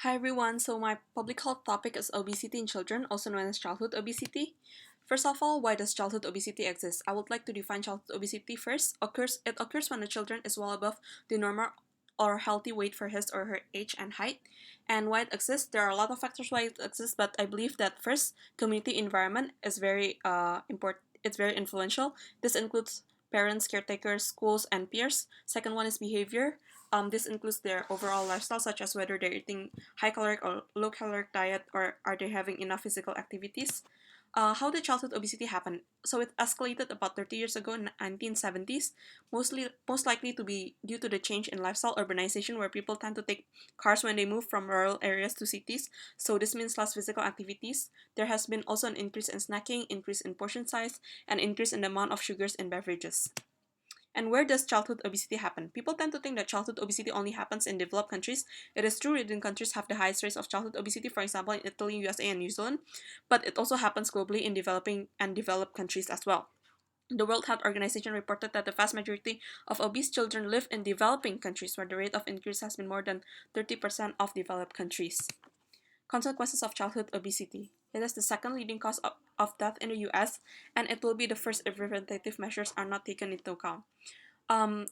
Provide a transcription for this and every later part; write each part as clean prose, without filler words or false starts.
Hi everyone, so my public health topic is obesity in children, also known as childhood obesity. First of all, why does childhood obesity exist? I would like to define childhood obesity first. It occurs when a child is well above the normal or healthy weight for his or her age and height. And why it exists, there are a lot of factors why it exists, but I believe that first, community environment is very important. It's very influential. This includes parents, caretakers, schools, and peers. Second one is behavior. This includes their overall lifestyle, such as whether they're eating high caloric or low caloric diet, or are they having enough physical activities. How did childhood obesity happen? So it escalated about 30 years ago in the 1970s, most likely to be due to the change in lifestyle urbanization, where people tend to take cars when they move from rural areas to cities. So this means less physical activities. There has been also an increase in snacking, increase in portion size, and increase in the amount of sugars in beverages. And where does childhood obesity happen? People tend to think that childhood obesity only happens in developed countries. It is true Western countries have the highest rates of childhood obesity, for example, in Italy, USA, and New Zealand, but it also happens globally in developing and developed countries as well. The World Health Organization reported that the vast majority of obese children live in developing countries, where the rate of increase has been more than 30% of developed countries. Consequences of childhood obesity. It is the second leading cause of death in the US, and it will be the first if preventative measures are not taken into account. Um,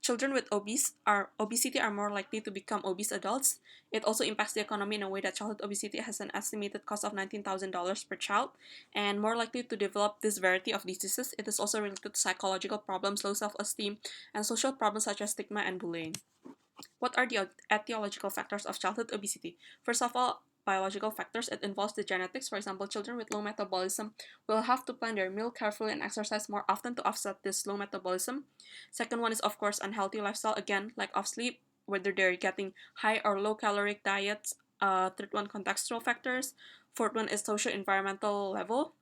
Children with obesity are more likely to become obese adults. It also impacts the economy in a way that childhood obesity has an estimated cost of $19,000 per child, and more likely to develop this variety of diseases. It is also related to psychological problems, low self-esteem, and social problems such as stigma and bullying. What are the etiological factors of childhood obesity? First of all, biological factors. It involves the genetics. For example, children with low metabolism will have to plan their meal carefully and exercise more often to offset this low metabolism. Second one is, of course, unhealthy lifestyle. Again, lack of sleep, whether they're getting high or low caloric diets. Third one, contextual factors. Fourth one is social environmental level.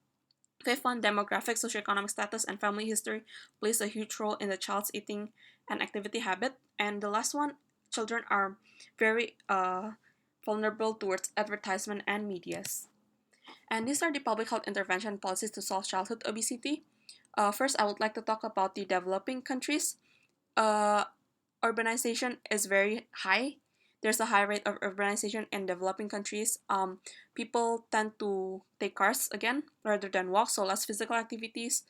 Fifth one, demographic, socioeconomic status, and family history plays a huge role in the child's eating and activity habit. And the last one, children are very vulnerable towards advertisement and medias. And these are the public health intervention policies to solve childhood obesity. First, I would like to talk about the developing countries. Uh, Urbanization is very high. There's a high rate of urbanization in developing countries. People tend to take cars again rather than walk, so less physical activities.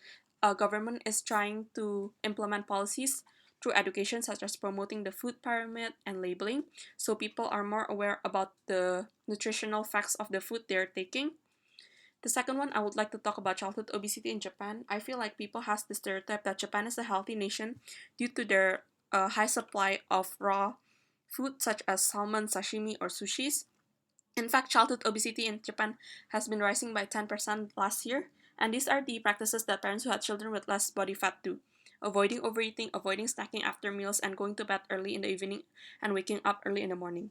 Government is trying to implement policies through education, such as promoting the food pyramid and labeling, so people are more aware about the nutritional facts of the food they're taking. The second one, I would like to talk about childhood obesity in Japan. I feel like people has the stereotype that Japan is a healthy nation due to their high supply of raw food such as salmon, sashimi, or sushis. In fact, childhood obesity in Japan has been rising by 10% last year, and these are the practices that parents who had children with less body fat do. Avoiding overeating, avoiding snacking after meals, and going to bed early in the evening and waking up early in the morning.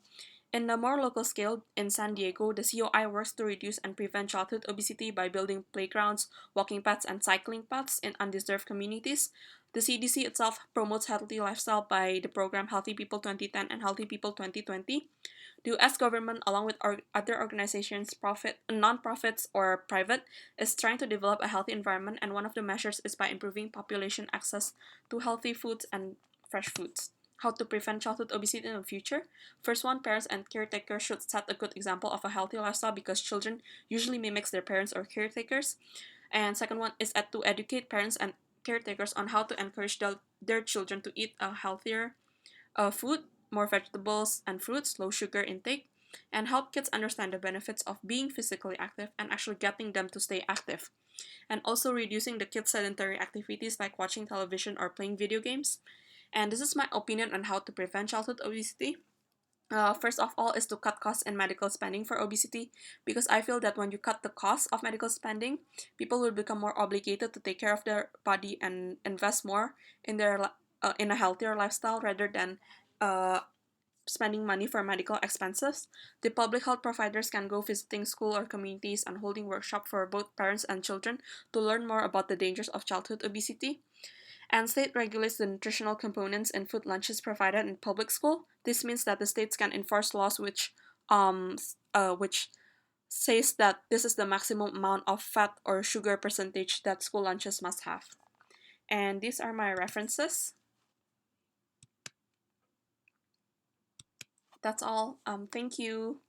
In a more local scale, in San Diego, the COI works to reduce and prevent childhood obesity by building playgrounds, walking paths, and cycling paths in undeserved communities. The CDC itself promotes healthy lifestyle by the program Healthy People 2010 and Healthy People 2020. The US government, along with other organizations, non-profits or private, is trying to develop a healthy environment, and one of the measures is by improving population access to healthy foods and fresh foods. How to prevent childhood obesity in the future? First one, parents and caretakers should set a good example of a healthy lifestyle because children usually mimics their parents or caretakers. And second one is to educate parents and caretakers on how to encourage their children to eat a healthier food, more vegetables and fruits, low sugar intake, and help kids understand the benefits of being physically active and actually getting them to stay active. And also reducing the kids' sedentary activities like watching television or playing video games. And this is my opinion on how to prevent childhood obesity. First of all is to cut costs in medical spending for obesity, because I feel that when you cut the cost of medical spending, people will become more obligated to take care of their body and invest more in in a healthier lifestyle rather than uh, spending money for medical expenses. The public health providers can go visiting school or communities and holding workshops for both parents and children to learn more about the dangers of childhood obesity. And state regulates the nutritional components in food lunches provided in public school. This means that the states can enforce laws which says that this is the maximum amount of fat or sugar percentage that school lunches must have. And these are my references. That's all. Thank you.